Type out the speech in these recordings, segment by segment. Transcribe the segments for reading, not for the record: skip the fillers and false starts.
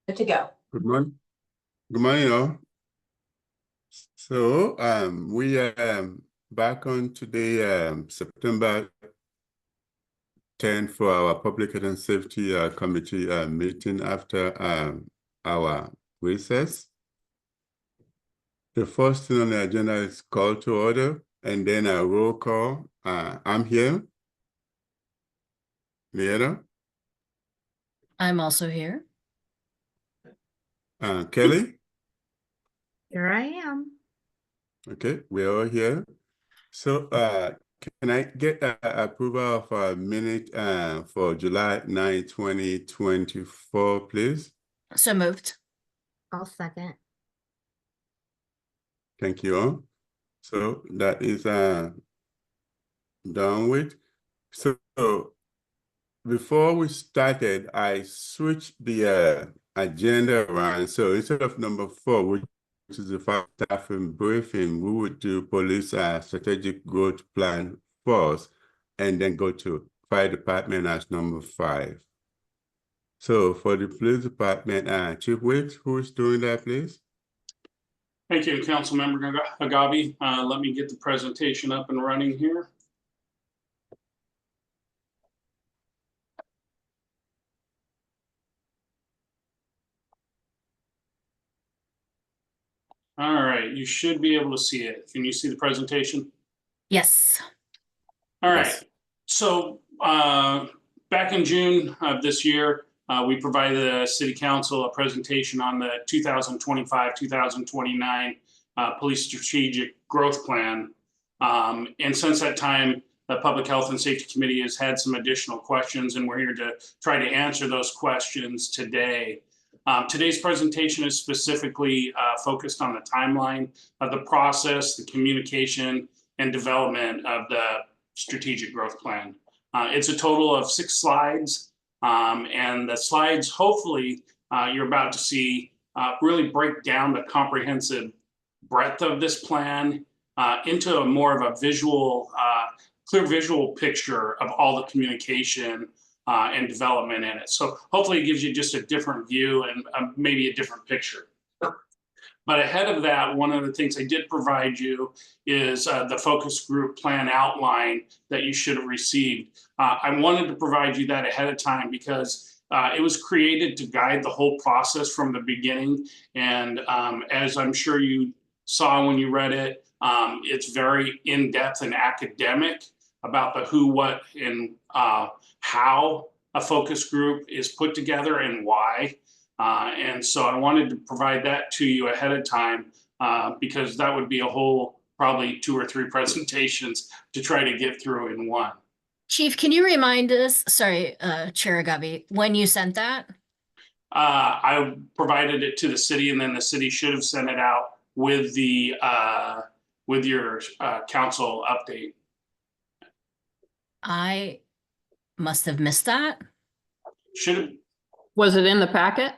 Good to go. Good morning. Good morning, all. So, we back on today, September 10th for our Public Health and Safety Committee meeting after our recess. The first thing on the agenda is call to order, and then a roll call. I'm here. Leona? I'm also here. Kelly? Here I am. Okay, we're all here. So, can I get approval of a minute for July 9, 2024, please? So moved. I'll second. Thank you all. So that is done with. So before we started, I switched the agenda around. So instead of number 4, which is the staffing briefing, we would do police strategic growth plan first, and then go to fire department as number 5. So for the police department, Chief Wicks, who is doing that, please? Thank you, Councilmember Agabi. Let me get the presentation up and running here. All right, you should be able to see it. Can you see the presentation? Yes. All right, Yes. so back in June of this year, we provided the City Council a presentation on the 2025-2029 Police Strategic Growth Plan. And since that time, the Public Health and Safety Committee has had some additional questions, and we're here to try to answer those questions today. Today's presentation is specifically focused on the timeline of the process, the communication, and development of the strategic growth plan. It's a total of 6 slides, and the slides, hopefully, you're about to see really break down the comprehensive breadth of this plan into a more of a visual, clear visual picture of all the communication and development in it. So hopefully it gives you just a different view and maybe a different picture. But ahead of that, one of the things I did provide you is the focus group plan outline that you should have received. I wanted to provide you that ahead of time because it was created to guide the whole process from the beginning. And as I'm sure you saw when you read it, it's very in-depth and academic about the who, what, and how a focus group is put together and why. And so I wanted to provide that to you ahead of time because that would be a whole probably 2 or 3 presentations to try to get through in one. Chief, can you remind us, sorry, Chair Agabi, when you sent that? I provided it to the city, and then the city should have sent it out with the with your council update. I must have missed that. Should have. Was it in the packet?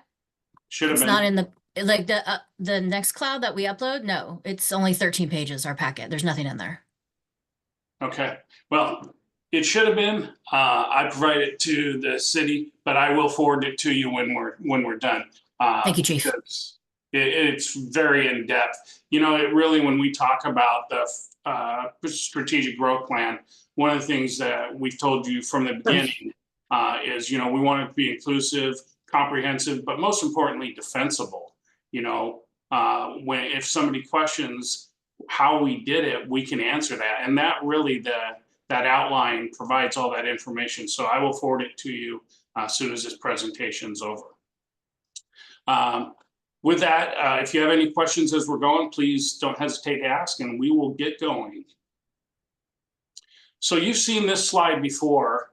Should have It's been. not in the, like the Nextcloud that we upload? No, it's only 13 pages, our packet. There's nothing in there. Okay, well, it should have been. I provided it to the city, but I will forward it to you when we're done. Thank you, Chief. It's very in depth. You know, it really, when we talk about the strategic growth plan, one of the things that we've told you from the beginning is, you know, we want it to be inclusive, comprehensive, but most importantly, defensible. You know, if somebody questions how we did it, we can answer that. And that really, that outline provides all that information. So I will forward it to you as soon as this presentation's over. With that, if you have any questions as we're going, please don't hesitate to ask and we will get going. So you've seen this slide before.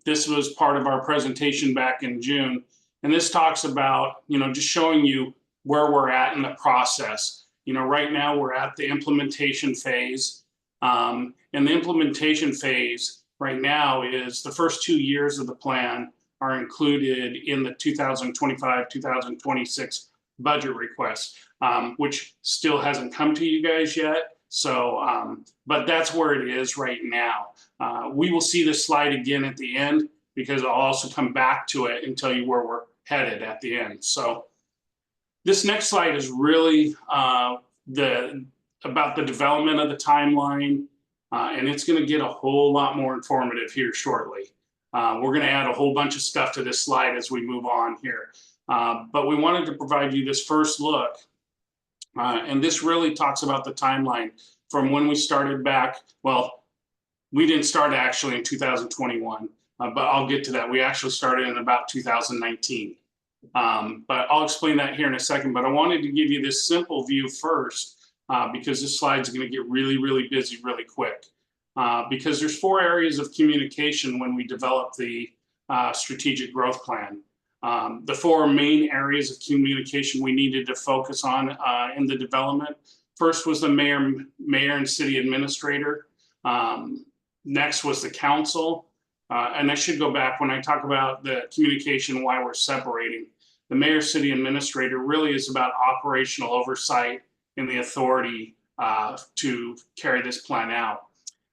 This was part of our presentation back in June. And this talks about, you know, just showing you where we're at in the process. You know, right now we're at the implementation phase. And the implementation phase right now is the first 2 years of the plan are included in the 2025-2026 budget request, which still hasn't come to you guys yet. So, but that's where it is right now. We will see this slide again at the end because I'll also come back to it and tell you where headed at the end. So this next slide is really about the development of the timeline, and it's going to get a whole lot more informative here shortly. We're going to add a whole bunch of stuff to this slide as we move on here. But we wanted to provide you this first look. And this really talks about the timeline from when we started back. Well, we didn't start actually in 2021, but I'll get to that. We actually started in about 2019. But I'll explain that here in a second. But I wanted to give you this simple view first, because this slide is going to get really, really busy really quick. Because there's 4 areas of communication when we develop the strategic growth plan. The 4 main areas of communication we needed to focus on in the development. First was the mayor and city administrator. Next was the council. And I should go back when I talk about the communication, why we're separating. The mayor, city administrator really is about operational oversight and the authority to carry this plan out.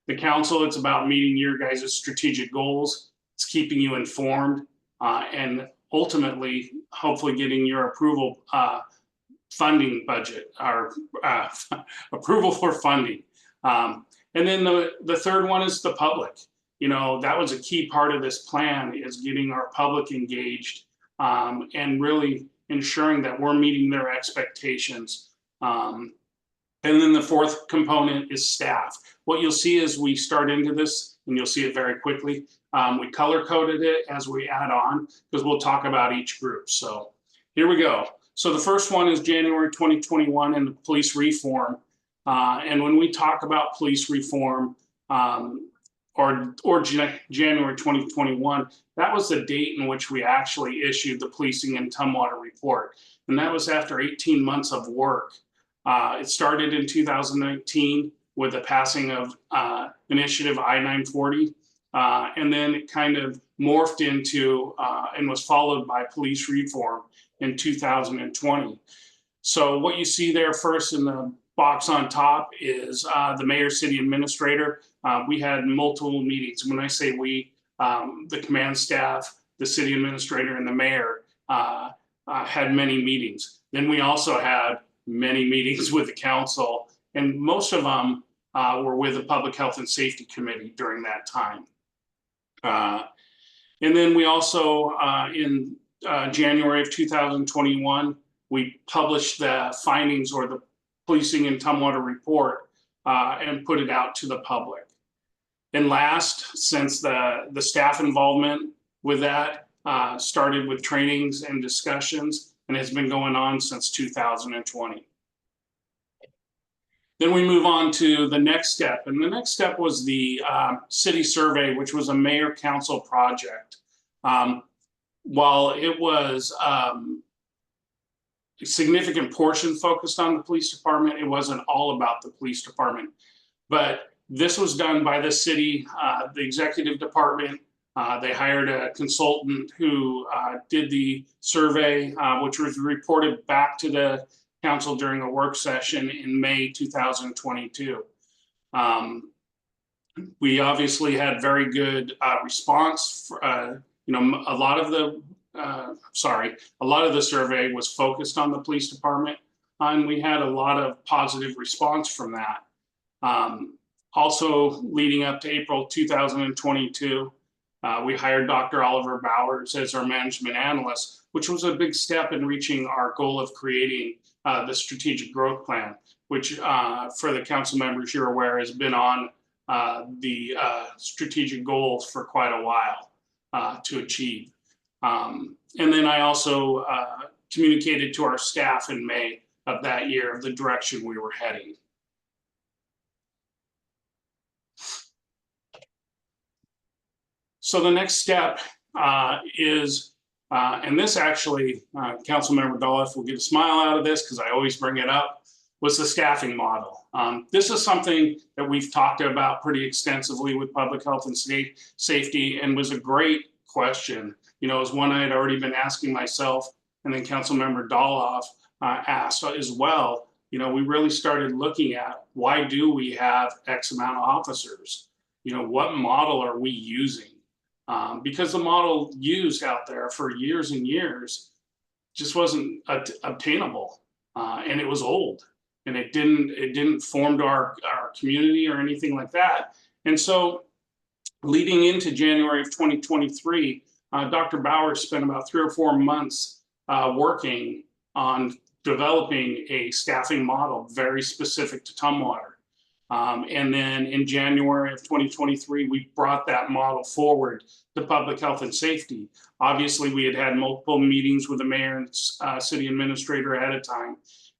The council, it's about meeting your guys' strategic goals. It's keeping you informed and ultimately, hopefully getting your approval funding budget or approval for funding. And then the third one is the public. You know, that was a key part of this plan, is getting our public engaged and really ensuring that we're meeting their expectations. And then the fourth component is staff. What you'll see as we start into this, and you'll see it very quickly, we color coded it as we add on, because we'll talk about each group. So here we go. So the first one is January 2021 and the police reform. And when we talk about police reform, or January 2021, that was the date in which we actually issued the Policing in Tumwater report. And that was after 18 months of work. It started in 2019 with the passing of Initiative I-940. And then it kind of morphed into and was followed by police reform in 2020. So what you see there first in the box on top is the mayor, city administrator. We had multiple meetings. When I say we, the command staff, the city administrator, and the mayor had many meetings. Then we also had many meetings with the council, and most of them were with the Public Health and Safety Committee during that time. And then we also, in January of 2021, we published the findings, or the Policing in Tumwater report, and put it out to the public. And last, since the staff involvement with that started with trainings and discussions, and has been going on since 2020. Then we move on to the next step. And the next step was the city survey, which was a mayor council project. While it was a significant portion focused on the police department, it wasn't all about the police department. But this was done by the city, the executive department. They hired a consultant who did the survey, which was reported back to the council during a work session in May 2022. We obviously had very good response. You know, a lot of the survey was focused on the police department, and we had a lot of positive response from that. Also, leading up to April 2022, we hired Dr. Oliver Bowers as our management analyst, which was a big step in reaching our goal of creating the strategic growth plan, which for the council members, you're aware, has been on the strategic goals for quite a while to achieve. And then I also communicated to our staff in May of that year of the direction we were heading. So the next step is, and this actually, Councilmember Dolliff will get a smile out of this because I always bring it up, was the staffing model. This is something that we've talked about pretty extensively with Public Health and Safety, and was a great question. You know, it was one I had already been asking myself, and then Councilmember Dolliff asked as well. You know, we really started looking at, why do we have X amount of officers? You know, what model are we using? because the model used out there for years and years just wasn't obtainable, and it was old, and it didn't form to our community or anything like that. And so leading into January of 2023, Dr. Bowers spent about 3 or 4 months working on developing a staffing model very specific to Tumwater. And then in January of 2023, we brought that model forward to public health and safety. Obviously, we had multiple meetings with the mayor and city administrator ahead of time.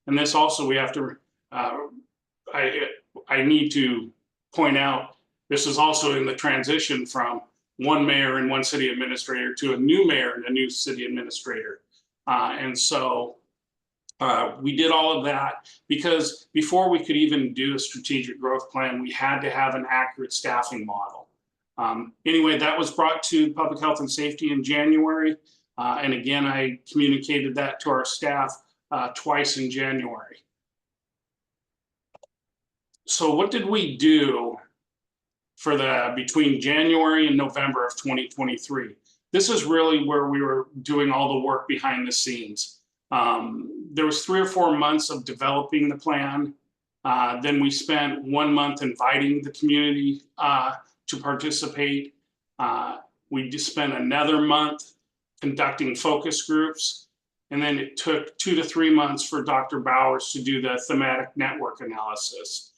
And this also, we have to, I need to point out, this is also in the transition from one mayor and one city administrator to a new mayor and a new city administrator. And so we did all of that because before we could even do a strategic growth plan, we had to have an accurate staffing model. Anyway, that was brought to public health and safety in January. And again, I communicated that to our staff twice in January. So what did we do for between January and November of 2023? This is really where we were doing all the work behind the scenes. There was 3 or 4 months of developing the plan. Then we spent 1 month inviting the community to participate. We just spent another month conducting focus groups. And then it took 2 to 3 months for Dr. Bowers to do the thematic network analysis.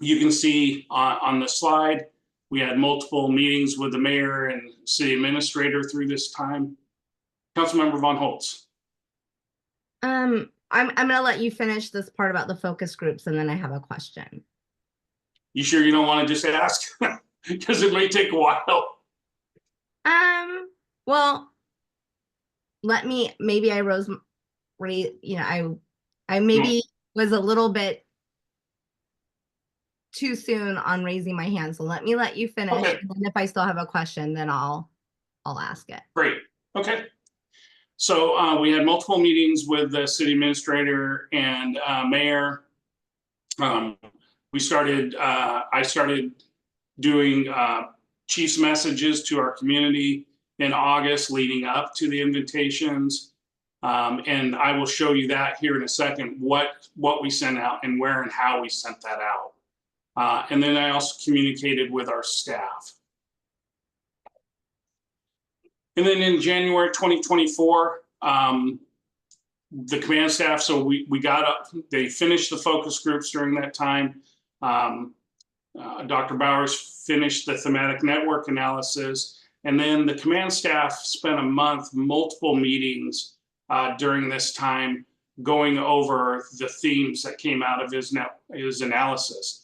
You can see on the slide, we had multiple meetings with the mayor and city administrator through this time. Councilmember Von Holtz. I'm gonna let you finish this part about the focus groups, and then I have a question. You sure you don't want to just ask? Because it may take a while. Well, maybe I maybe was a little bit too soon on raising my hand. So let me let you finish. Okay. And then if I still have a question, then I'll ask it. Great. Okay. So we had multiple meetings with the city administrator and mayor. I started doing chief's messages to our community in August leading up to the invitations. And I will show you that here in a second, what we sent out and where and how we sent that out. And then I also communicated with our staff. And then in January 2024, the command staff, so we got up, they finished the focus groups during that time. Dr. Bowers finished the thematic network analysis. And then the command staff spent a month, multiple meetings during this time, going over the themes that came out of his analysis.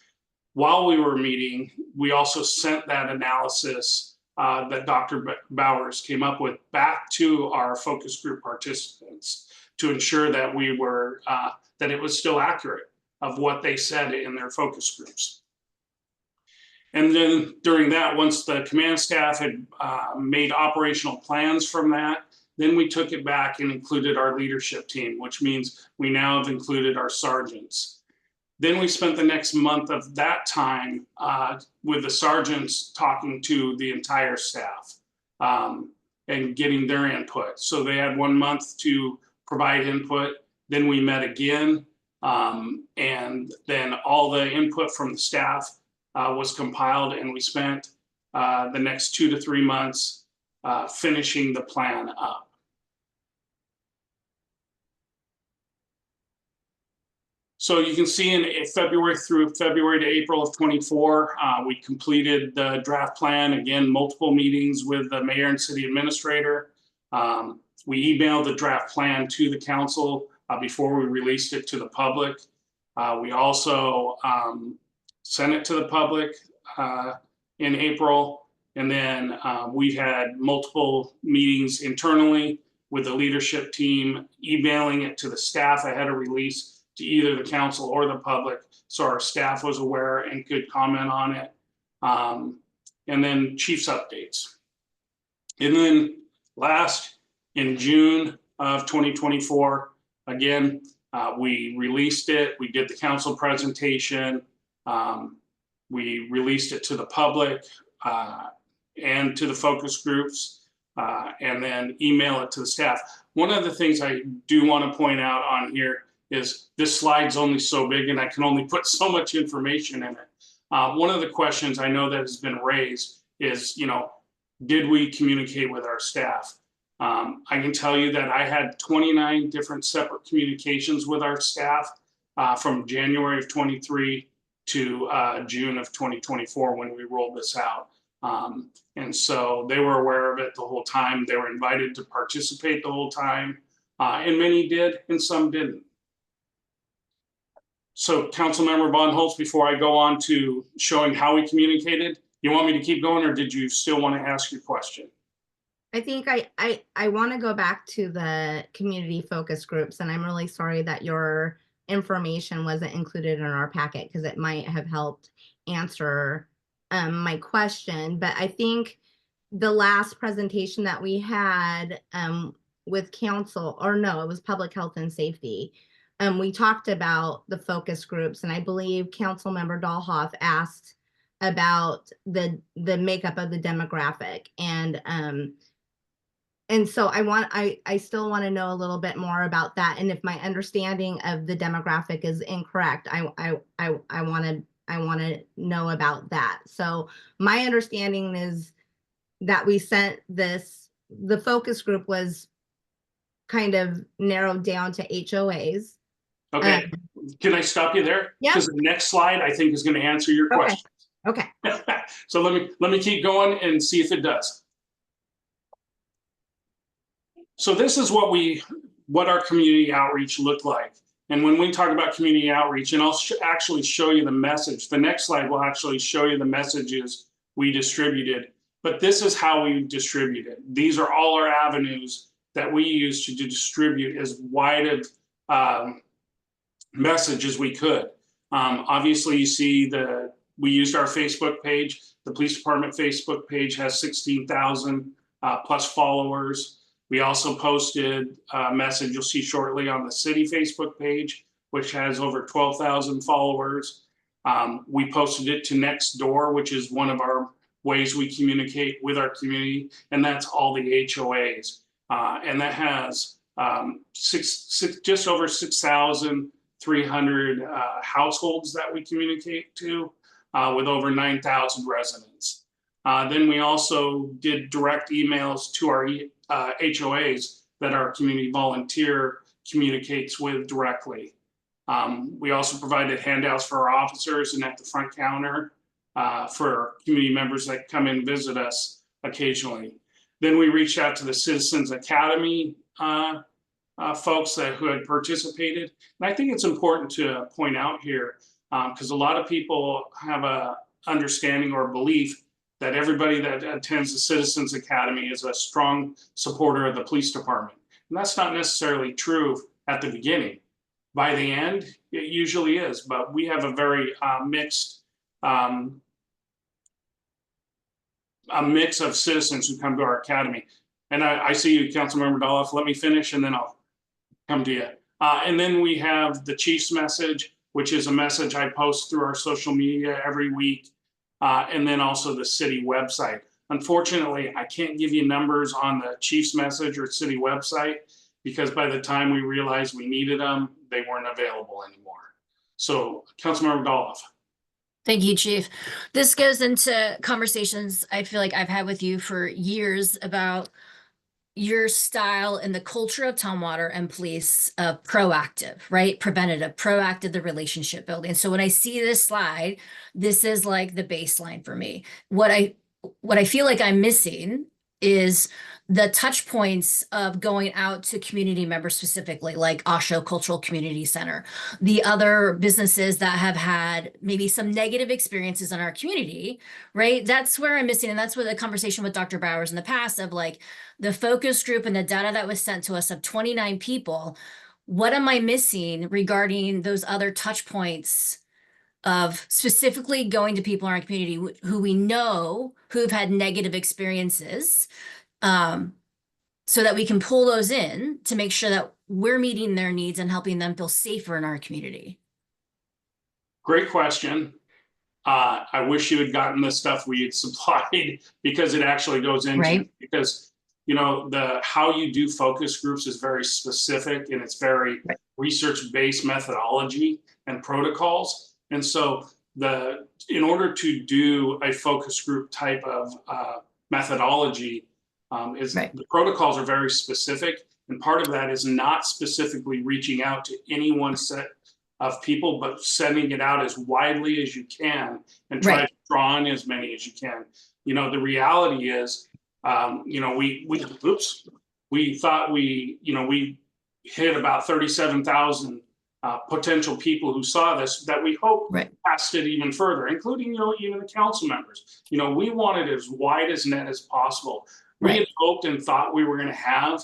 While we were meeting, we also sent that analysis that Dr. Bowers came up with back to our focus group participants to ensure that we were, that it was still accurate of what they said in their focus groups. And then during that, once the command staff had made operational plans from that, then we took it back and included our leadership team, which means we now have included our sergeants. Then we spent the next month of that time with the sergeants talking to the entire staff and getting their input. So they had 1 month to provide input. Then we met again, and then all the input from the staff was compiled, and we spent the next 2 to 3 months finishing the plan up. So you can see in February through February to April of 24, we completed the draft plan. Again, multiple meetings with the mayor and city administrator. We emailed the draft plan to the council before we released it to the public. We also sent it to the public in April. And then we had multiple meetings internally with the leadership team, emailing it to the staff ahead of release to either the council or the public, so our staff was aware and could comment on it. And then chief's updates. And then last, in June of 2024, again, we released it. We did the council presentation. We released it to the public. and to the focus groups, and then email it to the staff. One of the things I do want to point out on here is this slide's only so big and I can only put so much information in it. One of the questions I know that has been raised is, did we communicate with our staff? I can tell you that I had 29 different separate communications with our staff from January of 23 to June of 2024 when we rolled this out. And so they were aware of it the whole time. They were invited to participate the whole time, and many did and some didn't. So Councilmember Von Holtz, before I go on to showing how we communicated, you want me to keep going or did you still want to ask your question? I think I want to go back to the community focus groups, and I'm really sorry that your information wasn't included in our packet because it might have helped answer my question. But I think the last presentation that we had with council, or no, it was public health and safety. We talked about the focus groups, and I believe Councilmember Dahlhoff asked about the makeup of the demographic, and so I still want to know a little bit more about that. And if my understanding of the demographic is incorrect, I want to know about that. So my understanding is that we sent this, the focus group was kind of narrowed down to HOAs. Okay, can I stop you there? Yeah. Because the next slide I think is going to answer your Okay. question. Okay. So let me keep going and see if it does. So this is what our community outreach looked like. And when we talk about community outreach, and I'll actually show you the message. The next slide will actually show you the messages we distributed. But this is how we distributed. These are all our avenues that we use to distribute as wide of message as we could. Obviously, you see we used our Facebook page. The police department Facebook page has 16,000 plus followers. We also posted a message you'll see shortly on the city Facebook page, which has over 12,000 followers. We posted it to Nextdoor, which is one of our ways we communicate with our community, and that's all the HOAs. And that has just over 6,300 households that we communicate to, with over 9,000 residents. Then we also did direct emails to our HOAs that our community volunteer communicates with directly. We also provided handouts for our officers and at the front counter for community members that come and visit us occasionally. Then we reached out to the Citizens Academy folks who had participated. And I think it's important to point out here, because a lot of people have a understanding or belief that everybody that attends the Citizens Academy is a strong supporter of the police department. And that's not necessarily true at the beginning. By the end, it usually is, but we have a very mix of citizens who come to our academy. And I see you, Councilmember Dahlhoff. Let me finish and then I'll come to you. And then we have the Chief's message, which is a message I post through our social media every week. And then also the city website. Unfortunately, I can't give you numbers on the Chief's message or city website because by the time we realized we needed them, they weren't available anymore. So, Councilmember Dahlhoff. Thank you, Chief. This goes into conversations I feel like I've had with you for years about your style and the culture of Tumwater and police of proactive, right? Preventative, proactive, the relationship building. So when I see this slide, this is like the baseline for me. What I feel like I'm missing is the touch points of going out to community members specifically, like Osho Cultural Community Center, the other businesses that have had maybe some negative experiences in our community, right? That's where I'm missing. And that's where the conversation with Dr. Bowers in the past of like the focus group and the data that was sent to us of 29 people. What am I missing regarding those other touch points of specifically going to people in our community who we know who've had negative experiences, so that we can pull those in to make sure that we're meeting their needs and helping them feel safer in our community? Great question. I wish you had gotten the stuff we had supplied because it actually goes into, Right. because, you know, how you do focus groups is very specific and it's very Right. research-based methodology and protocols. And so in order to do a focus group type of methodology, Right. the protocols are very specific. And part of that is not specifically reaching out to any one set of people, but sending it out as widely as you can and try Right. to draw in as many as you can. You know, the reality is, you know, we thought we hit about 37,000 potential people who saw this, that we hope Right. passed it even further, including, you know, even the council members. You know, we wanted as wide as net as possible. We Right. had hoped and thought we were going to have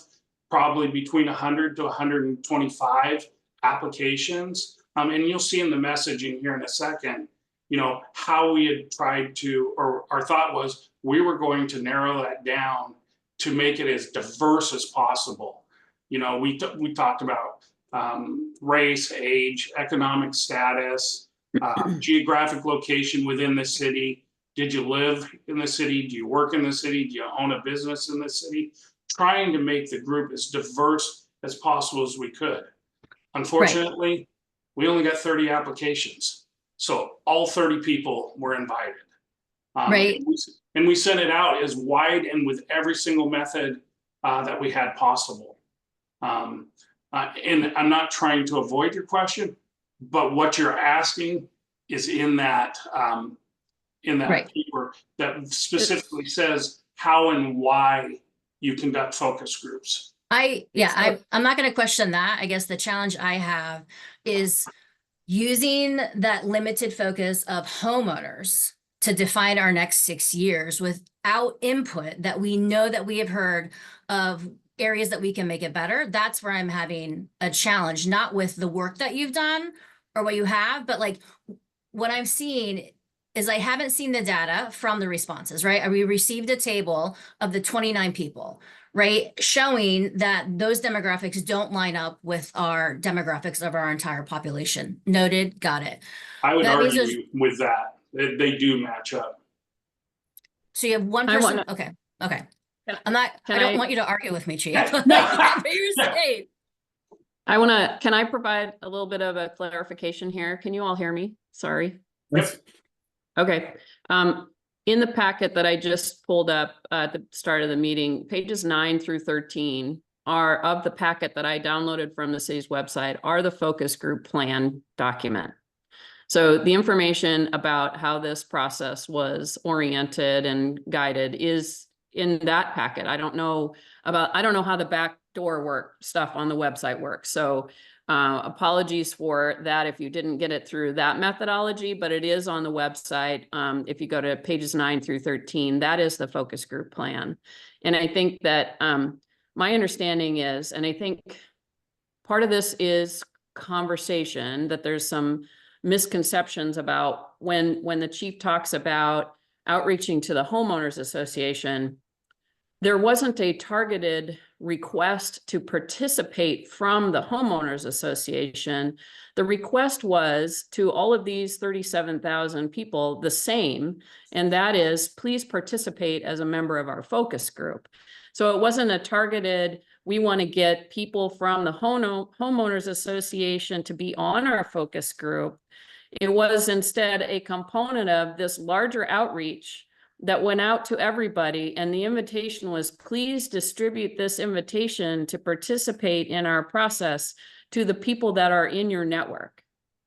probably between 100 to 125 applications. And you'll see in the messaging here in a second, you know, how we had tried to, or our thought was we were going to narrow that down to make it as diverse as possible. You know, we talked about race, age, economic status, geographic location within the city. Did you live in the city? Do you work in the city? Do you own a business in the city? Trying to make the group as diverse as possible as we could. Unfortunately, we only got 30 applications. So all 30 people were invited. Right. And we sent it out as wide and with every single method that we had possible. And I'm not trying to avoid your question, but what you're asking is in that Right. paper that specifically says how and why you conduct focus groups. I'm not going to question that. I guess the challenge I have is using that limited focus of homeowners to define our next 6 years without input that we know that we have heard of areas that we can make it better. That's where I'm having a challenge, not with the work that you've done or what you have, but like what I'm seeing is I haven't seen the data from the responses, right? We received a table of the 29 people, right? Showing that those demographics don't line up with our demographics of our entire population. Noted, got it. I would That means argue with that. They do match up. So you have one I person, wanna- okay. Can- I can don't I- want you to argue with me, Chief. But you're safe. can I provide a little bit of a clarification here? Can you all hear me? Sorry. Yep. Okay. In the packet that I just pulled up at the start of the meeting, pages 9 through 13 are of the packet that I downloaded from the city's website are the focus group plan document. So the information about how this process was oriented and guided is in that packet. I don't know how the backdoor stuff on the website works. So apologies for that if you didn't get it through that methodology, but it is on the website. If you go to pages 9 through 13, that is the focus group plan. And I think that my understanding is, and I think part of this is conversation, that there's some misconceptions about when the chief talks about outreaching to the homeowners association. There wasn't a targeted request to participate from the homeowners association. The request was to all of these 37,000 people the same, and that is, please participate as a member of our focus group. So it wasn't a targeted, we want to get people from the homeowners association to be on our focus group. It was instead a component of this larger outreach that went out to everybody, and the invitation was, please distribute this invitation to participate in our process to the people that are in your network.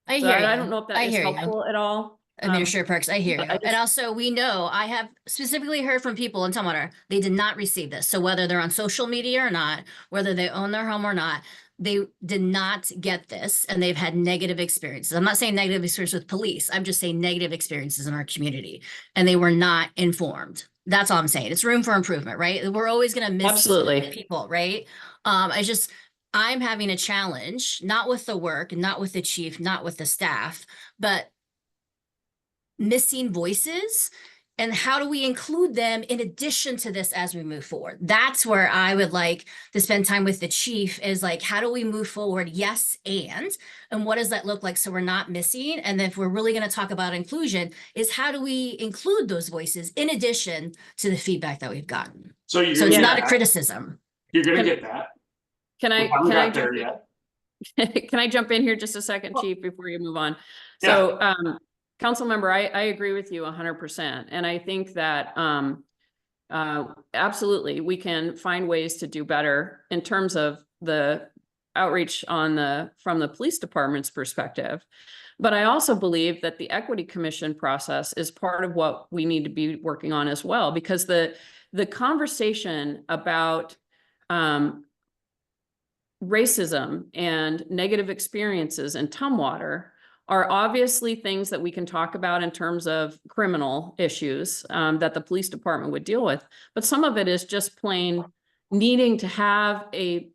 I So hear you. I don't know if that is helpful at all. Administrator Perks, I hear you. I just- And also, we know, I have specifically heard from people in Tumwater, they did not receive this. So whether they're on social media or not, whether they own their home or not, they did not get this and they've had negative experiences. I'm not saying negative experience with police. I'm just saying negative experiences in our community and they were not informed. That's all I'm saying. It's room for improvement, right? We're always going to miss Absolutely. people, right? I'm having a challenge, not with the work, not with the chief, not with the staff, but missing voices And how do we include them in addition to this as we move forward? That's where I would like to spend time with the chief, is like, how do we move forward? Yes, and what does that look like so we're not missing? And then if we're really going to talk about inclusion, is how do we include those voices in addition to the feedback that we've gotten? So you're So gonna it's get not a that. criticism. You're gonna get that. Can I, We haven't can I got there jump yet. in? Can I jump in here just a second, Well, Chief, before you move on? yeah. So, council member, I agree with you 100%. And I think that, absolutely, we can find ways to do better in terms of the outreach from the police department's perspective. But I also believe that the Equity Commission process is part of what we need to be working on as well, because the conversation about racism and negative experiences in Tumwater are obviously things that we can talk about in terms of criminal issues that the police department would deal with. But some of it is just plain needing to have a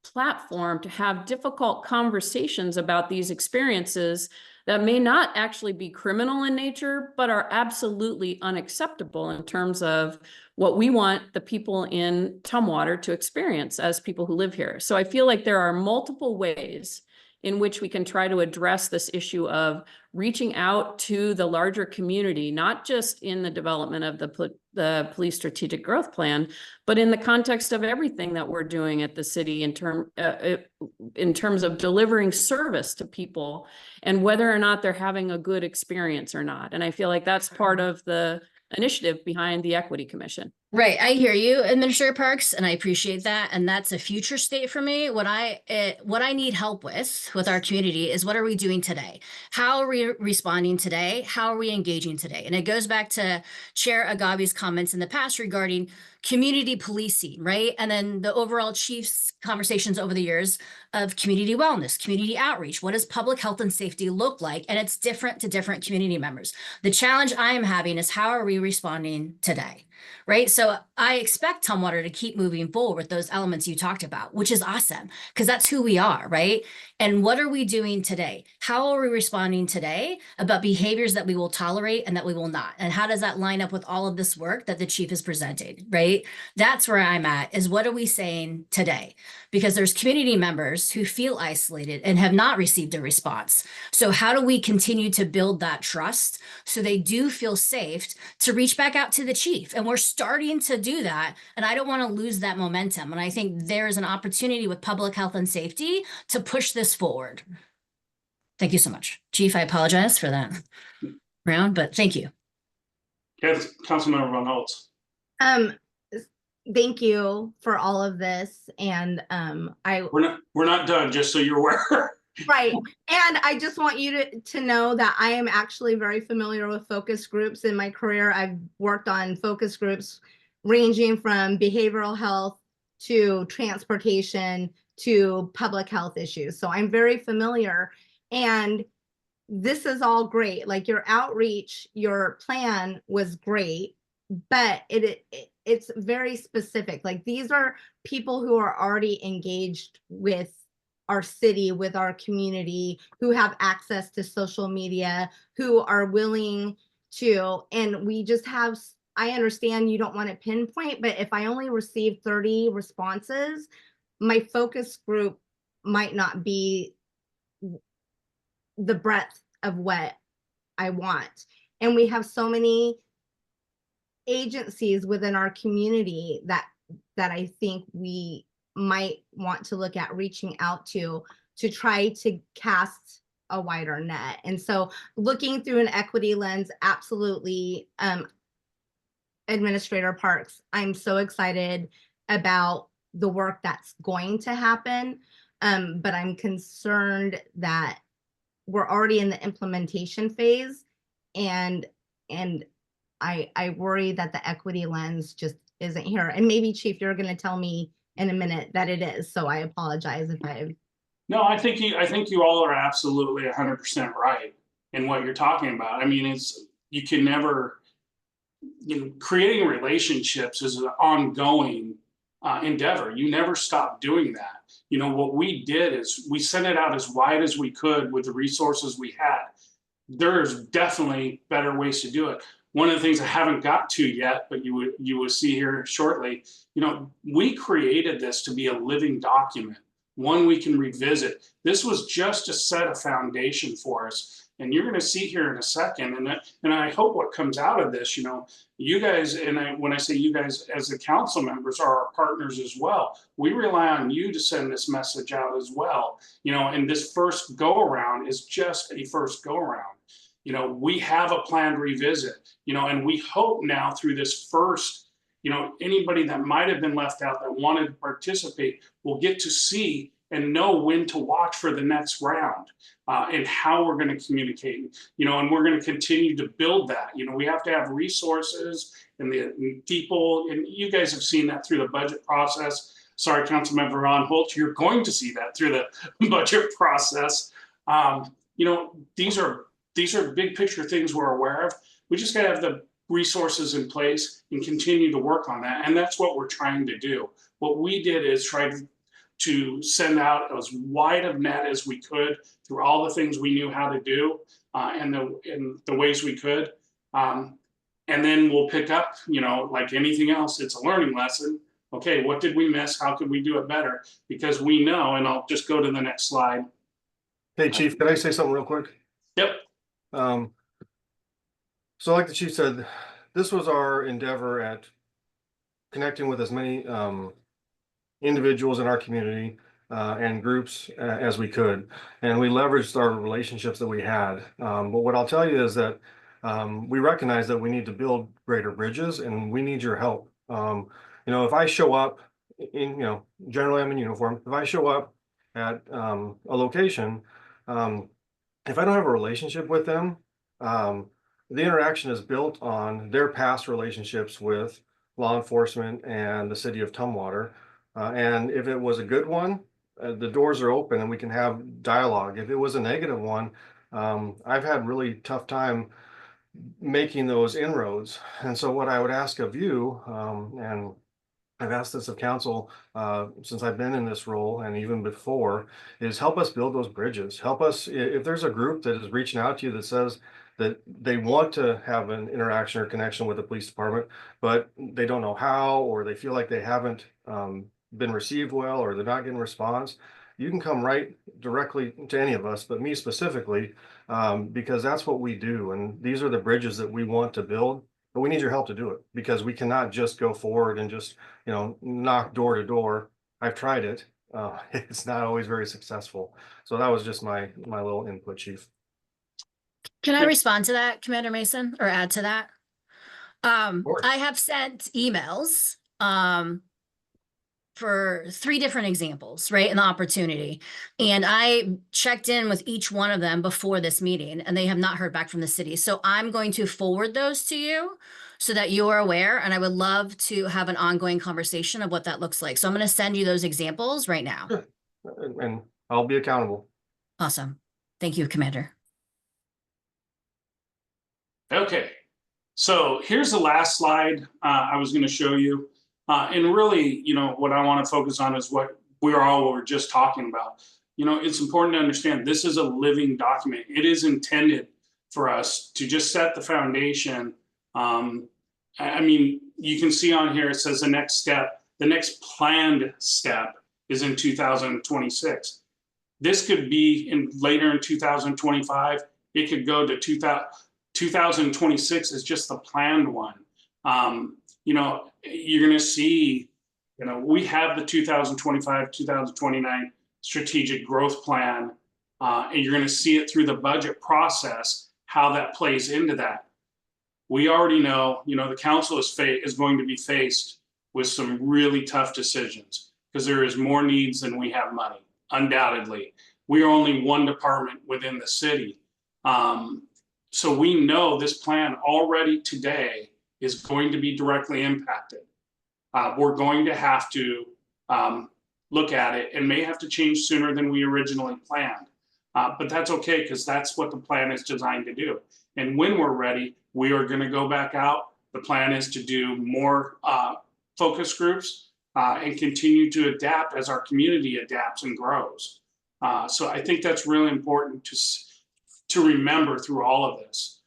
platform to have difficult conversations about these experiences that may not actually be criminal in nature, but are absolutely unacceptable in terms of what we want the people in Tumwater to experience as people who live here. So I feel like there are multiple ways in which we can try to address this issue of reaching out to the larger community, not just in the development of the police strategic growth plan, but in the context of everything that we're doing at the city in terms of delivering service to people and whether or not they're having a good experience or not. And I feel like that's part of the initiative behind the Equity Commission. Right. I hear you, Administrator Parks, and I appreciate that. And that's a future state for me. What I need help with our community is, what are we doing today? How are we responding today? How are we engaging today? And it goes back to Chair Agabi's comments in the past regarding community policing, right? And then the overall chief's conversations over the years of community wellness, community outreach. What does public health and safety look like? And it's different to different community members. The challenge I am having is, how are we responding today? Right. So I expect Tumwater to keep moving forward with those elements you talked about, which is awesome, because that's who we are. Right. And what are we doing today? How are we responding today about behaviors that we will tolerate and that we will not? And how does that line up with all of this work that the chief is presenting? Right. That's where I'm at, is what are we saying today? Because there's community members who feel isolated and have not received a response. So how do we continue to build that trust so they do feel safe to reach back out to the chief? And we're starting to do that. And I don't want to lose that momentum. And I think there is an opportunity with public health and safety to push this forward. Thank you so much. Chief, I apologize for that round, but thank you. Yes, Councilmember Von Holtz. Thank you for all of this. And We're not done, just so you're aware. right. And I just want you to know that I am actually very familiar with focus groups. In my career, I've worked on focus groups ranging from behavioral health to transportation to public health issues. So I'm very familiar, and this is all great. Like, your outreach, your plan was great, but it's very specific. Like, these are people who are already engaged with our city, with our community, who have access to social media, who are willing to, and we just have, I understand you don't want to pinpoint, but if I only receive 30 responses, my focus group might not be the breadth of what I want. And we have so many agencies within our community that I think we might want to look at reaching out to try to cast a wider net. And so looking through an equity lens, absolutely, Administrator Parks, I'm so excited about the work that's going to happen. But I'm concerned that we're already in the implementation phase, and I worry that the equity lens just isn't here. And maybe, Chief, you're going to tell me in a minute that it is. So I apologize if I've. No, I think you all are absolutely 100% right in what you're talking about. I mean, you can never, creating relationships is an ongoing endeavor. You never stop doing that. What we did is we sent it out as wide as we could with the resources we had. There's definitely better ways to do it. one of the things I haven't got to yet, but you will see here shortly, we created this to be a living document, one we can revisit. This was just to set a foundation for us. And you're going to see here in a second, and I hope what comes out of this, you guys, when I say you guys as the council members are our partners as well. We rely on you to send this message out as well. And this first go around is just a first go around. We have a planned revisit, and we hope now through this first, anybody that might have been left out that wanted to participate will get to see and know when to watch for the next round, and how we're going to communicate, and we're going to continue to build that. We have to have resources and the people, and you guys have seen that through the budget process. Sorry, Councilmember Ron Holt, you're going to see that through the budget process. These are big picture things we're aware of. We just got to have the resources in place and continue to work on that. And that's what we're trying to do. What we did is try to send out as wide of net as we could through all the things we knew how to do, and the ways we could. And then we'll pick up, like anything else, it's a learning lesson. Okay, what did we miss? How could we do it better? Because we know, and I'll just go to the next slide. Hey, Chief, can I say something real quick? Yep. So like the chief said, this was our endeavor at connecting with as many individuals in our community and groups as we could. And we leveraged our relationships that we had. But what I'll tell you is that we recognize that we need to build greater bridges, and we need your help. If I show up generally I'm in uniform. If I show up at a location, if I don't have a relationship with them, the interaction is built on their past relationships with law enforcement and the city of Tumwater. And if it was a good one, the doors are open and we can have dialogue. If it was a negative one, I've had really tough time making those inroads. And so what I would ask of you, and I've asked this of council since I've been in this role and even before, is help us build those bridges. Help us, if there's a group that is reaching out to you that says that they want to have an interaction or connection with the police department, but they don't know how, or they feel like they haven't been received well, or they're not getting response, you can come right directly to any of us, but me specifically, because that's what we do. And these are the bridges that we want to build, but we need your help to do it, because we cannot just go forward and just, knock door to door. I've tried it. It's not always very successful. So that was just my little input, Chief. Can I respond to that, Commander Mason, or add to that? course. I have sent emails for 3 different examples, right, in the opportunity. And I checked in with each one of them before this meeting, and they have not heard back from the city. So I'm going to forward those to you so that you're aware, and I would love to have an ongoing conversation of what that looks like. So I'm going to send you those examples right now. Sure. And I'll be accountable. Awesome. Thank you, Commander. Okay, so here's the last slide I was going to show you. And really, what I want to focus on is what we're just talking about. It's important to understand this is a living document. It is intended for us to just set the foundation. You can see on here, it says the next step, the next planned step is in 2026. This could be later in 2025. It could go to 2026 is just the planned one. You're going to see, we have the 2025, 2029 strategic growth plan, and you're going to see it through the budget process, how that plays into that. We already know, the council is going to be faced with some really tough decisions because there is more needs than we have money, undoubtedly. We are only one department within the city. So we know this plan already today is going to be directly impacted. We're going to have to look at it and may have to change sooner than we originally planned. But that's okay, because that's what the plan is designed to do. And when we're ready, we are going to go back out. The plan is to do more focus groups and continue to adapt as our community adapts and grows. So I think that's really important to remember through all of this.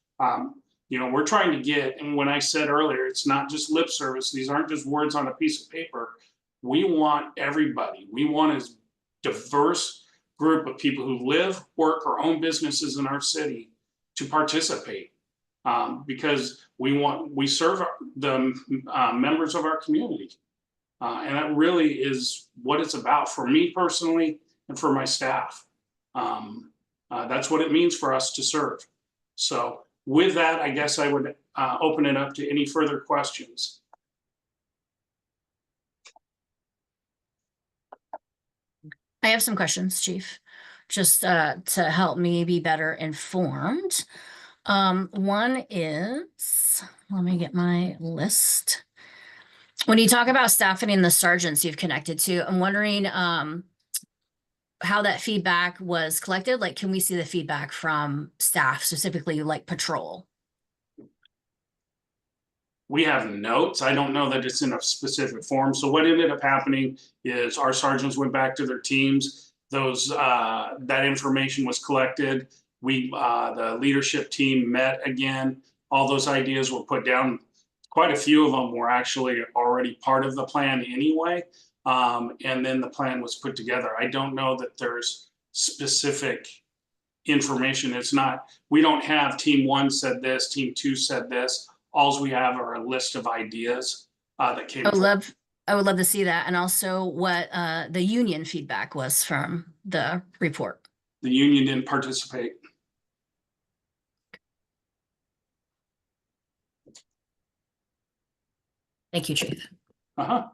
You know, we're trying to get, and when I said earlier, it's not just lip service. These aren't just words on a piece of paper. We want everybody. We want as diverse group of people who live, work, or own businesses in our city to participate. Because we serve the members of our community. And that really is what it's about for me personally and for my staff. That's what it means for us to serve. So with that, I guess I would open it up to any further questions. I have some questions, Chief, just to help me be better informed. One is, let me get my list. When you talk about staffing and the sergeants you've connected to, I'm wondering how that feedback was collected. Like, can we see the feedback from staff, specifically like patrol? We have notes. I don't know that it's in a specific form. So what ended up happening is our sergeants went back to their teams. That information was collected. The leadership team met again. All those ideas were put down. Quite a few of them were actually already part of the plan anyway. And then the plan was put together. I don't know that there's specific information. We don't have team 1 said this, team 2 said this. All we have are a list of ideas that came. I would love to see that, and also what the union feedback was from the report. The union didn't participate. Thank you, Chief. Uh-huh.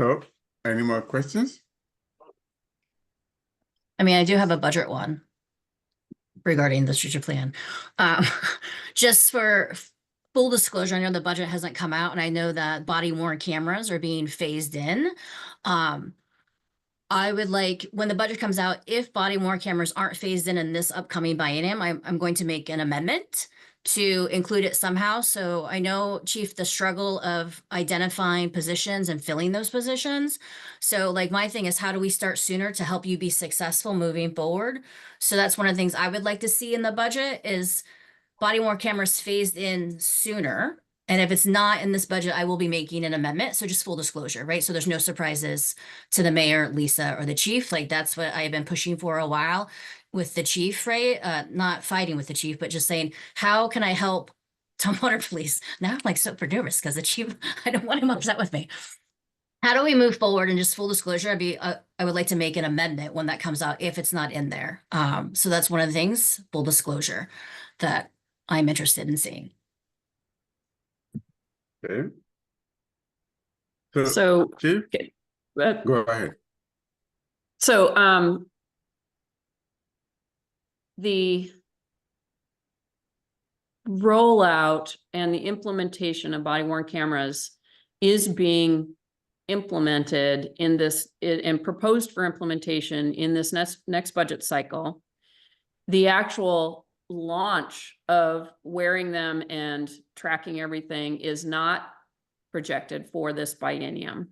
So, any more questions? I mean, I do have a budget one regarding the strategic plan. Just for full disclosure, I know the budget hasn't come out, and I know that body worn cameras are being phased in. I would like, when the budget comes out, if body worn cameras aren't phased in this upcoming biennium, I'm going to make an amendment to include it somehow. So I know, Chief, the struggle of identifying positions and filling those positions. So like my thing is, how do we start sooner to help you be successful moving forward? So that's one of the things I would like to see in the budget is body worn cameras phased in sooner. And if it's not in this budget, I will be making an amendment. So just full disclosure, right? So there's no surprises to the mayor, Lisa, or the chief. Like that's what I've been pushing for a while with the chief, right? Not fighting with the chief, but just saying, how can I help Tumwater Police? Now I'm like super nervous because the chief, I don't want him upset with me. How do we move forward? And just full disclosure, I would like to make an amendment when that comes out if it's not in there. So that's one of the things, full disclosure, that I'm interested in seeing. Okay. So, Chief, go ahead. so, the rollout and the implementation of body worn cameras is being implemented in this and proposed for implementation in this next budget cycle. The actual launch of wearing them and tracking everything is not projected for this biennium.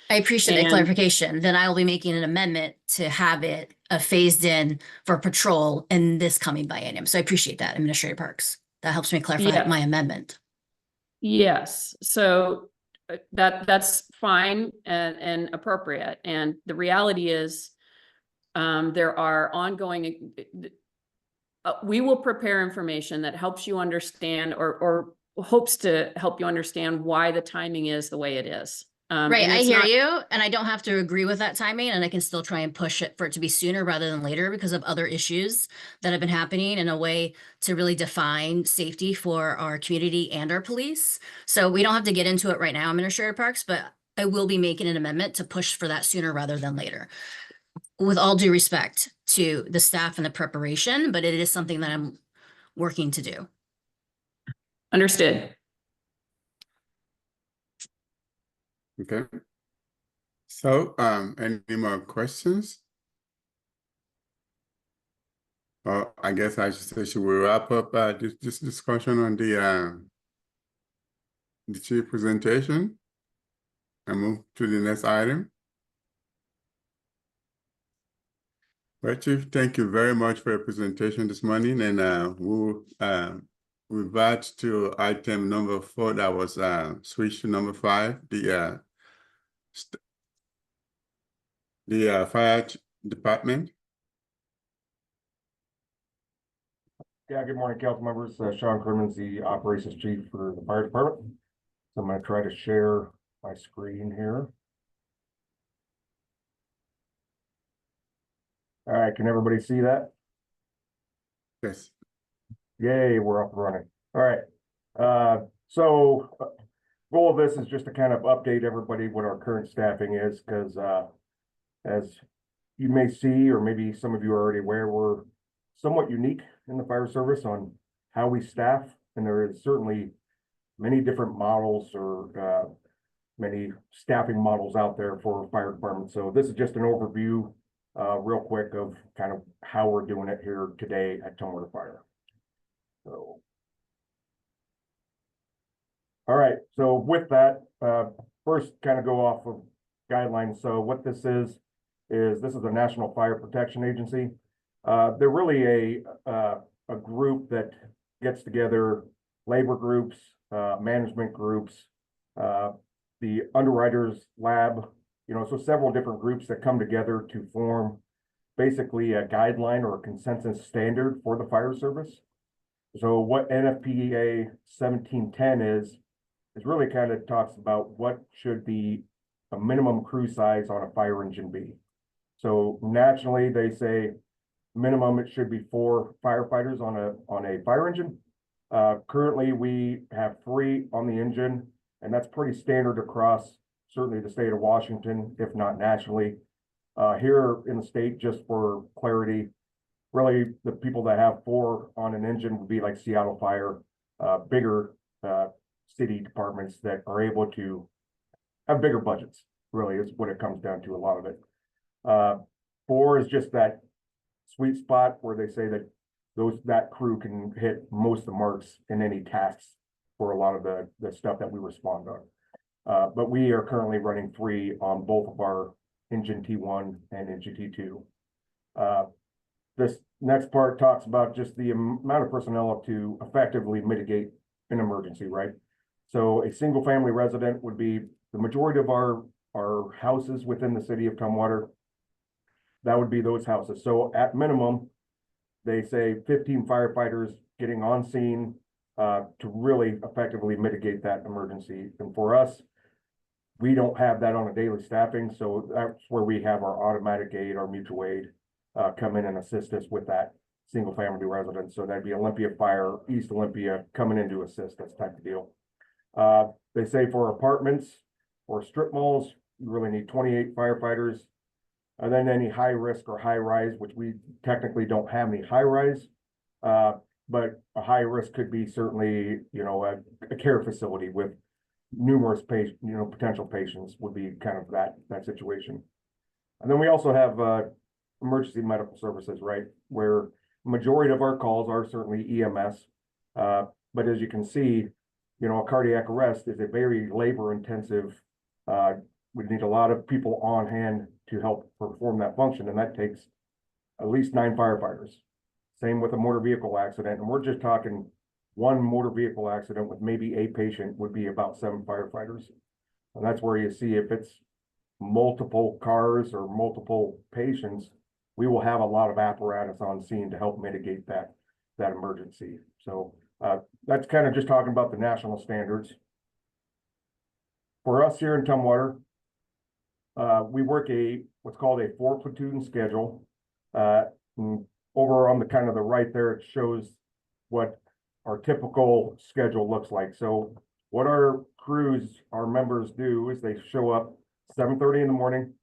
I appreciate the And- clarification. Then I will be making an amendment to have it phased in for patrol in this coming biennium. So I appreciate that, Administrator Parks. That helps me clarify Yeah. my amendment. Yes, so that's fine and appropriate. And the reality is, there are ongoing, we will prepare information that helps you understand or hopes to help you understand why the timing is the way it is. Right, and I it's hear not- you, and I don't have to agree with that timing, and I can still try and push it for it to be sooner rather than later because of other issues that have been happening in a way to really define safety for our community and our police. So we don't have to get into it right now, Administrator Parks, but I will be making an amendment to push for that sooner rather than later. With all due respect to the staff and the preparation, but it is something that I'm working to do. Understood. Okay. So, any more questions? I guess I should we wrap up this discussion on the chief presentation and move to the next item? Well, Chief, thank you very much for your presentation this morning, and we'll revert to item number 4 that was switched to number 5, the fire department. Yeah, good morning, council members. Sean Crimmins, the operations chief for the fire department. So I'm going to try to share my screen here. All right, can everybody see that? Yes. Yay, we're up and running. All right. Goal of this is just to kind of update everybody what our current staffing is, because as you may see, or maybe some of you are already aware, we're somewhat unique in the fire service on how we staff, and there is certainly many different models or many staffing models out there for fire departments. So this is just an overview real quick of kind of how we're doing it here today at Tumwater Fire. So, all right, so with that, first kind of go off of guidelines. So what this is the National Fire Protection Agency. They're really a group that gets together labor groups, management groups, the underwriters lab, so several different groups that come together to form basically a guideline or a consensus standard for the fire service. So what NFPA 1710 is really kind of talks about what should be a minimum crew size on a fire engine be. So nationally, they say minimum it should be 4 firefighters on a fire engine. Currently, we have 3 on the engine, and that's pretty standard across certainly the state of Washington, if not nationally. Here in the state, just for clarity, really the people that have 4 on an engine would be like Seattle Fire, bigger city departments that are able to have bigger budgets, really is what it comes down to, a lot of it. 4 is just that sweet spot where they say that that crew can hit most of the marks in any tasks for a lot of the stuff that we respond on. But we are currently running 3 on both of our engine T1 and engine T2. This next part talks about just the amount of personnel to effectively mitigate an emergency, right? So a single family resident would be the majority of our houses within the city of Tumwater. That would be those houses. So at minimum, they say 15 firefighters getting on scene to really effectively mitigate that emergency. And for us, we don't have that on a daily staffing. So that's where we have our automatic aid, our mutual aid come in and assist us with that single family residence. So that'd be Olympia Fire, East Olympia coming in to assist, that type of deal. They say for apartments or strip malls, you really need 28 firefighters. And then any high risk or high rise, which we technically don't have any high rise, but a high risk could be certainly, a care facility with numerous patients, potential patients would be kind of that situation. And then we also have emergency medical services, right? Where majority of our calls are certainly EMS. But as you can see, a cardiac arrest is a very labor intensive, we need a lot of people on hand to help perform that function. And that takes at least 9 firefighters. Same with a motor vehicle accident. And we're just talking one motor vehicle accident with maybe a patient would be about 7 firefighters. And that's where you see if it's multiple cars or multiple patients, we will have a lot of apparatus on scene to help mitigate that emergency. So that's kind of just talking about the national standards. For us here in Tumwater, we work what's called a 4-platoon schedule. Over on the kind of the right there, it shows what our typical schedule looks like. So what our crews, our members do is they show up 7:30 in the morning,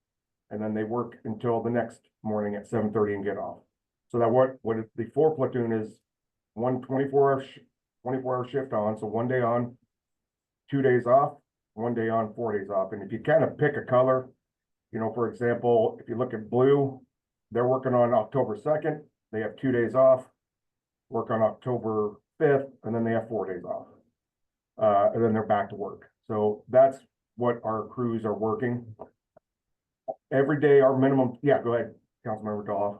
and then they work until the next morning at 7:30 and get off. So that what the 4-platoon is, one 24-hour shift on. So 1 day on, 2 days off, 1 day on, 4 days off. And if you kind of pick a color, for example, if you look at blue, they're working on October 2nd. They have 2 days off, work on October 5th, and then they have 4 days off. And then they're back to work. So that's what our crews are working. Every day, our minimum, yeah, go ahead, Councilmember Dolph.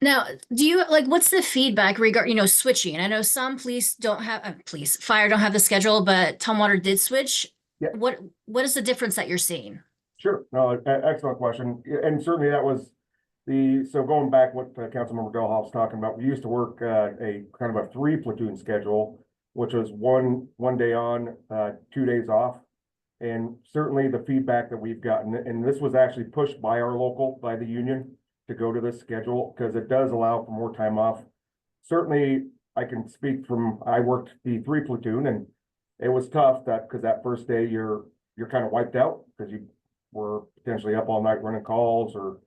Now, do you like what's the feedback switching? I know some police don't have fire don't have the schedule, but Tumwater did switch. Yeah. What is the difference that you're seeing? Sure, no, excellent question, and certainly that was so going back what Councilmember Dollhoff was talking about, we used to work a kind of a 3 platoon schedule, which was one day on, 2 days off. And certainly the feedback that we've gotten, and this was actually pushed by the union to go to this schedule, because it does allow for more time off. Certainly, I can speak I worked the 3 platoon, and it was tough because that first day you're kind of wiped out because you were potentially up all night running calls, or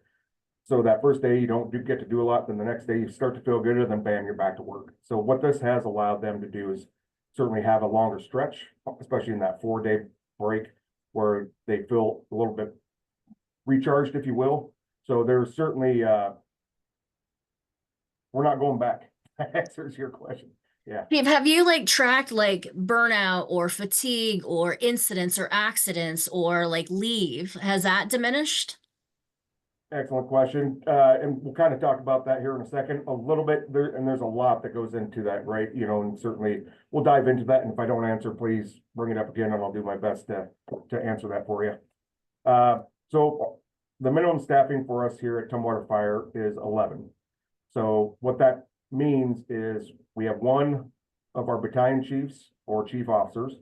so that first day you don't get to do a lot. Then the next day you start to feel good, and then bam, you're back to work. So what this has allowed them to do is certainly have a longer stretch, especially in that 4-day break where they feel a little bit recharged, if you will. So there's certainly we're not going back. That answers your question. Yeah. Steve, have you like tracked like burnout or fatigue or incidents or accidents or like leave? Has that diminished? Excellent question. And we'll kind of talk about that here in a second, a little bit there, and there's a lot that goes into that, right? And certainly we'll dive into that. And if I don't answer, please bring it up again, and I'll do my best to answer that for you. So the minimum staffing for us here at Tumwater Fire is 11. So what that means is we have one of our battalion chiefs or chief officers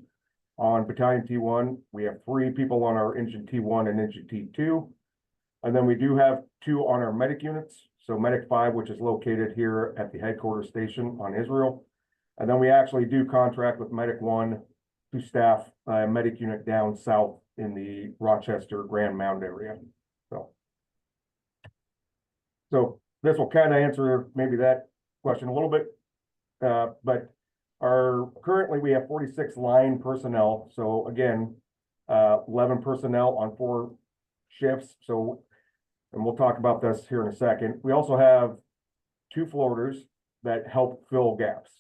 on battalion T1. We have 3 people on our engine T1 and engine T2. And then we do have 2 on our medic units. So medic 5, which is located here at the headquarters station on Israel. And then we actually do contract with medic 1 to staff a medic unit down south in the Rochester Grand Mound area. So this will kind of answer maybe that question a little bit. But currently we have 46 line personnel. So again, 11 personnel on 4 shifts. So, and we'll talk about this here in a second. We also have 2 floaters that help fill gaps,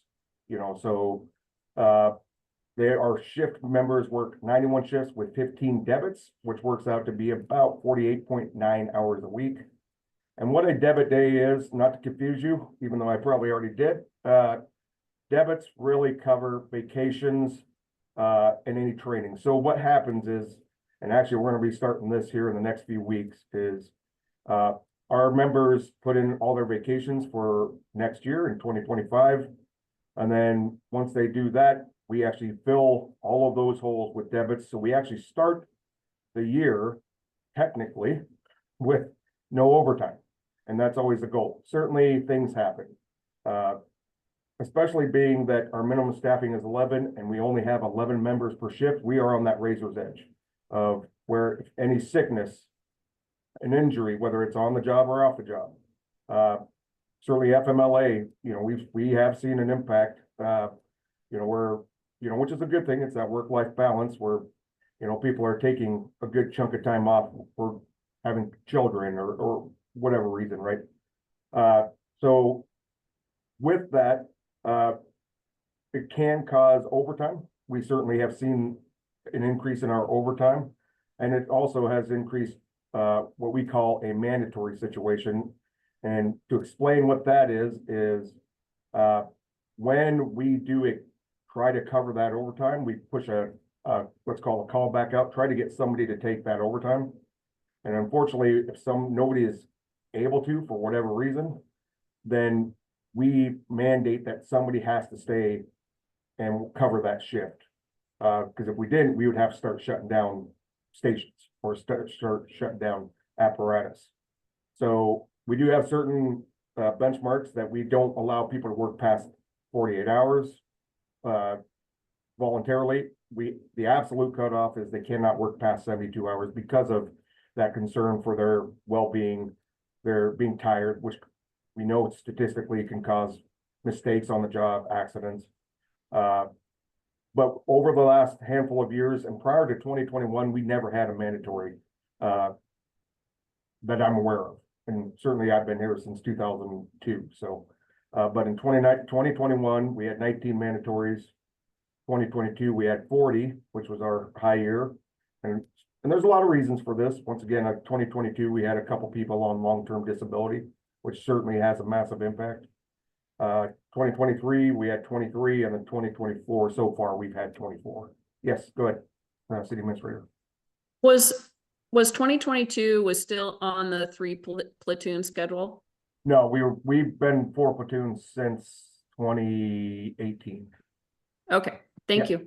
so our shift members work 91 shifts with 15 debits, which works out to be about 48.9 hours a week. And what a debit day is, not to confuse you, even though I probably already did, debits really cover vacations and any training. So what happens is, and actually we're going to be starting this here in the next few weeks, is our members put in all their vacations for next year in 2025. And then once they do that, we actually fill all of those holes with debits. So we actually start the year technically with no overtime. And that's always the goal. Certainly things happen, especially being that our minimum staffing is 11 and we only have 11 members per shift. We are on that razor's edge of where if any sickness, an injury, whether it's on the job or off the job. Certainly FMLA, we have seen an impact, which is a good thing. It's that work-life balance where, people are taking a good chunk of time off for having children or whatever reason, right? So with that, it can cause overtime. We certainly have seen an increase in our overtime, and it also has increased what we call a mandatory situation. And to explain what that is when we do try to cover that overtime, we push what's called a call back out, try to get somebody to take that overtime. And unfortunately, if nobody is able to, for whatever reason, then we mandate that somebody has to stay and cover that shift. Because if we didn't, we would have to start shutting down stations or start shutting down apparatus. So we do have certain benchmarks that we don't allow people to work past 48 hours voluntarily. The absolute cutoff is they cannot work past 72 hours because of that concern for their well-being. They're being tired, which we know statistically can cause mistakes on the job, accidents. But over the last handful of years and prior to 2021, we never had a mandatory that I'm aware of. And certainly I've been here since 2002. So, but in 2021, we had 19 mandatories. 2022, we had 40, which was our high year. And there's a lot of reasons for this. Once again, 2022, we had a couple people on long-term disability. which certainly has a massive impact. 2023, we had 23, and then 2024, so far, we've had 24. Yes, go ahead, City Administrator. Was 2022 was still on the 3 platoon schedule? No, we've been 4 platoons since 2018. Okay, thank you.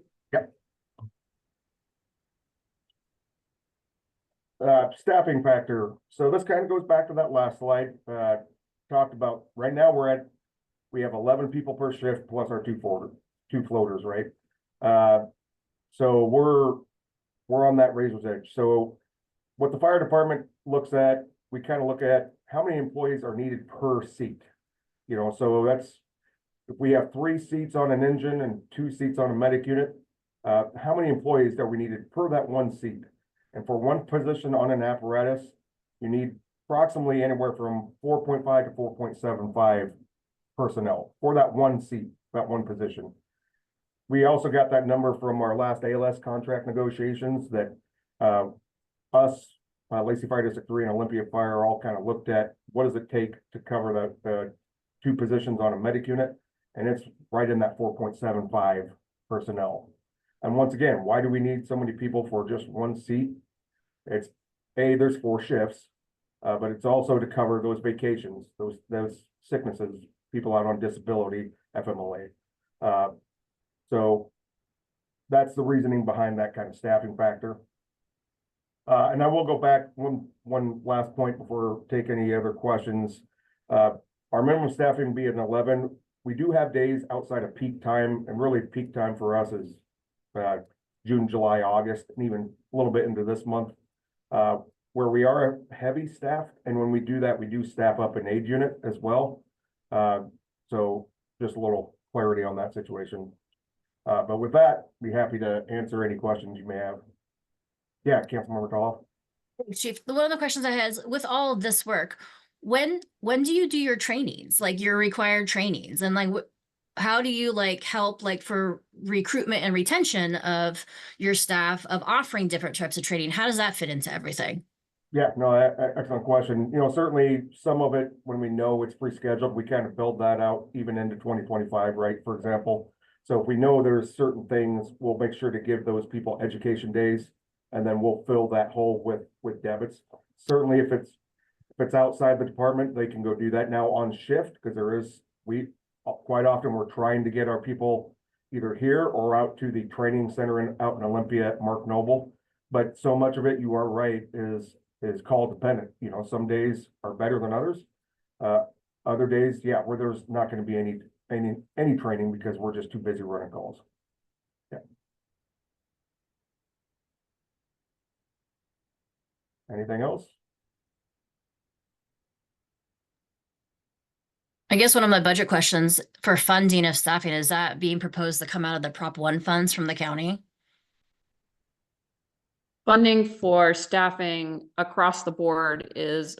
Staffing factor. So this kind of goes back to that last slide. Talked about right now we have 11 people per shift plus our two floaters, right? So we're on that razor's edge. So what the fire department looks at, we kind of look at how many employees are needed per seat. You know, so that's if we have 3 seats on an engine and 2 seats on a medic unit, how many employees are we needed per that 1 seat? And for 1 position on an apparatus, you need approximately anywhere from 4.5 to 4.75 personnel for that 1 seat, that 1 position. We also got that number from our last ALS contract negotiations that Lacey Fire District 3 and Olympia Fire all kind of looked at what does it take to cover the 2 positions on a medic unit, and it's right in that 4.75 personnel. And once again, why do we need so many people for just 1 seat? It's there's 4 shifts, but it's also to cover those vacations, those sicknesses, people out on disability, FMLA. So that's the reasoning behind that kind of staffing factor. And I will go back one last point before take any other questions. Our minimum staffing being 11, we do have days outside of peak time, and really peak time for us is June, July, August, and even a little bit into this month, where we are heavy staffed. And when we do that, we do staff up an aid unit as well. So just a little clarity on that situation. But with that, be happy to answer any questions you may have. Yeah, Councilmember Toloff. Chief, one of the questions I had is with all of this work, when do you do your trainings, like your required trainings, and like how do you like help like for recruitment and retention of your staff of offering different types of training? How does that fit into everything? Yeah, no, excellent question. You know, certainly some of it, when we know it's pre-scheduled, we kind of build that out even into 2025, right? For example, so if we know there's certain things, we'll make sure to give those people education days, and then we'll fill that hole with debits. Certainly, if it's outside the department, they can go do that now on shift, because quite often we're trying to get our people either here or out to the training center out in Olympia at Mark Noble. But so much of it, you are right, is call dependent. You know, some days are better than others. Other days, yeah, where there's not going to be any training because we're just too busy running calls. Yeah. Anything else? I guess one of my budget questions for funding of staffing, is that being proposed to come out of the Prop 1 funds from the county? Funding for staffing across the board is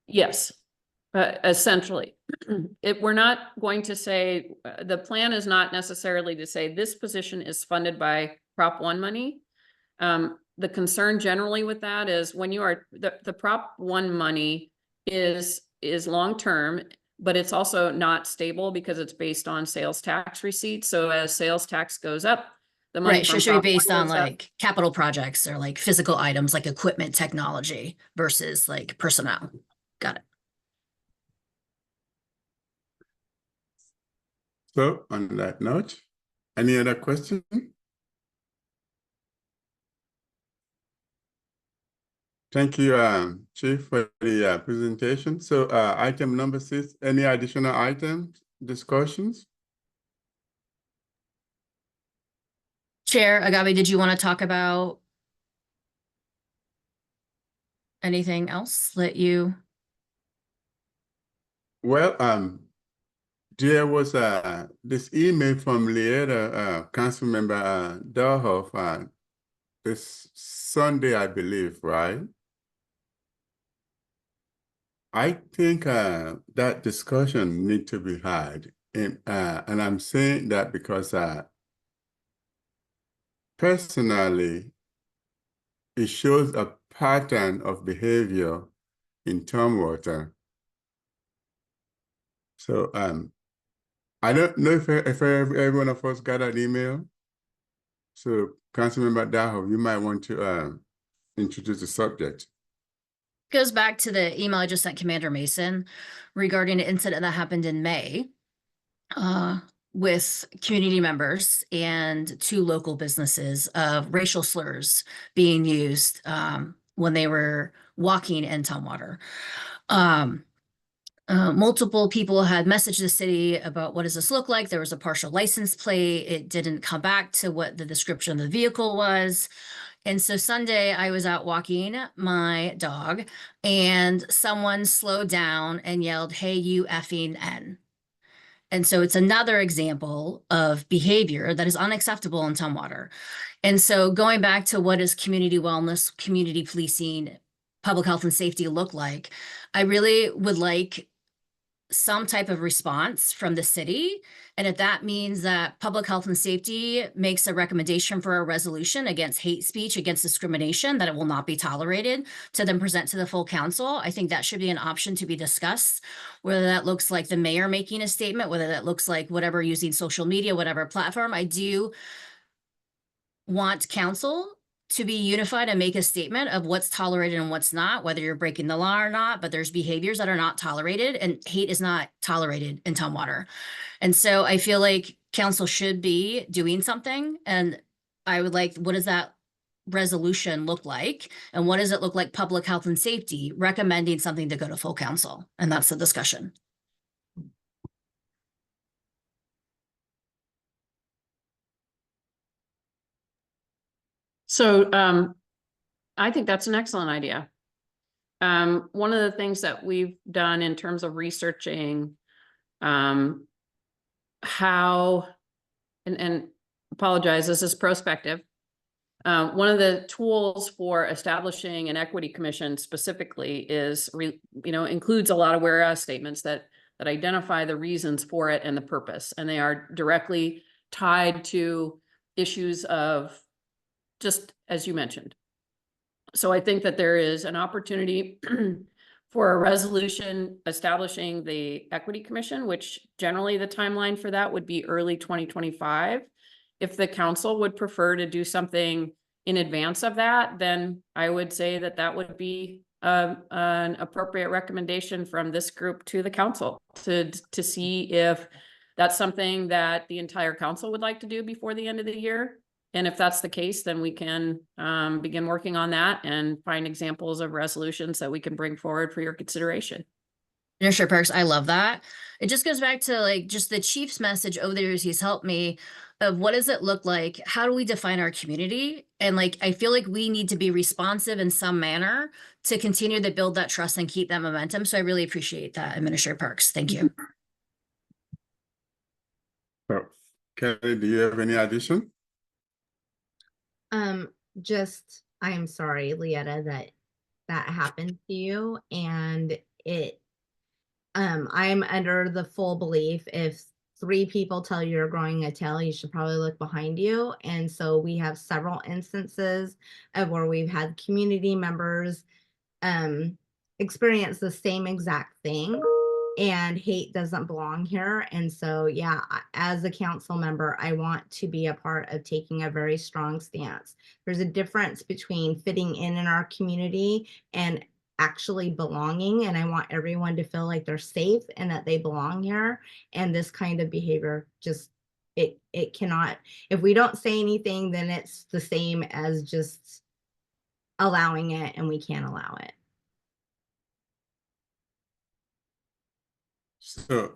yes, essentially. We're not going to say, the plan is not necessarily to say this position is funded by Prop 1 money. The concern generally with that is when you are, the Prop 1 money is long-term, but it's also not stable because it's based on sales tax receipts. So as sales tax goes up, the money Right, so from it should Prop be based 1 on goes up. like capital projects or like physical items like equipment technology versus like personnel. Got it. So on that note, any other question? Thank you, Chief, for the presentation. So item number 6, any additional items, discussions? Chair Agave, did you want to talk about anything else that you? Well, there was this email from Leada, Councilmember Dalhoff, this Sunday, I believe, right? I think that discussion need to be had, and I'm saying that because personally, it shows a pattern of behavior in Tumwater. So I don't know if every one of us got an email. So Councilmember Daho, you might want to introduce the subject. Goes back to the email I just sent Commander Mason regarding an incident that happened in May with community members and 2 local businesses of racial slurs being used when they were walking in Tumwater. Multiple people had messaged the city about what does this look like. There was a partial license plate. It didn't come back to what the description of the vehicle was. And so Sunday I was out walking my dog and someone slowed down and yelled, "Hey, you effing N." And so it's another example of behavior that is unacceptable in Tumwater. And so going back to what is community wellness, community policing, public health and safety look like, I really would like some type of response from the city. And if that means that public health and safety makes a recommendation for a resolution against hate speech, against discrimination, that it will not be tolerated, to then present to the full council, I think that should be an option to be discussed. Whether that looks like the mayor making a statement, whether that looks like whatever, using social media, whatever platform, I do want council to be unified and make a statement of what's tolerated and what's not, whether you're breaking the law or not, but there's behaviors that are not tolerated, and hate is not tolerated in Tumwater. And so I feel like council should be doing something, and I would like, what does that resolution look like? And what does it look like public health and safety recommending something to go to full council? And that's the discussion. So I think that's an excellent idea. One of the things that we've done in terms of researching how, and apologize, this is prospective. One of the tools for establishing an equity commission specifically is, includes a lot of whereas statements that identify the reasons for it and the purpose, and they are directly tied to issues of, just as you mentioned. So I think that there is an opportunity for a resolution establishing the equity commission, which generally the timeline for that would be early 2025. If the council would prefer to do something in advance of that, then I would say that that would be an appropriate recommendation from this group to the council to see if that's something that the entire council would like to do before the end of the year. And if that's the case, then we can begin working on that and find examples of resolutions that we can bring forward for your consideration. Sure, Perks, I love that. It just goes back to like just the chief's message over the years he's helped me of what does it look like? How do we define our community? And like, I feel like we need to be responsive in some manner to continue to build that trust and keep that momentum. So I really appreciate that, Administrator Perks. Thank you. So, Kelly, do you have any addition? Just, I am sorry, Lietta, that happened to you, and I'm under the full belief if 3 people tell you you're growing a tail, you should probably look behind you. And so we have several instances of where we've had community members experience the same exact thing, and hate doesn't belong here. And so, yeah, as a council member, I want to be a part of taking a very strong stance. There's a difference between fitting in our community and actually belonging, and I want everyone to feel like they're safe and that they belong here. And this kind of behavior just, it cannot, if we don't say anything, then it's the same as just allowing it, and we can't allow it. So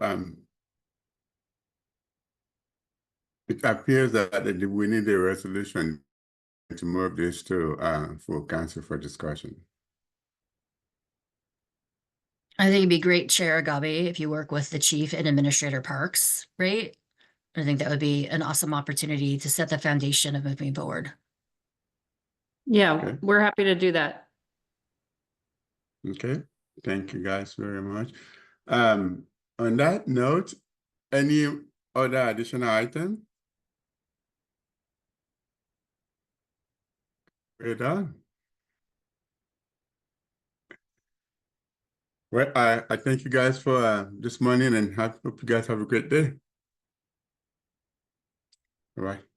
it appears that we need a resolution to move this to full council for discussion. I think it'd be great, Chair Agabe, if you work with the chief and Administrator Parks, right? I think that would be an awesome opportunity to set the foundation of moving forward. Yeah, Okay. we're happy to do that. Okay, thank you guys very much. On that note, any other additional item? We're done. Well, I thank you guys for this morning and hope you guys have a great day. All right.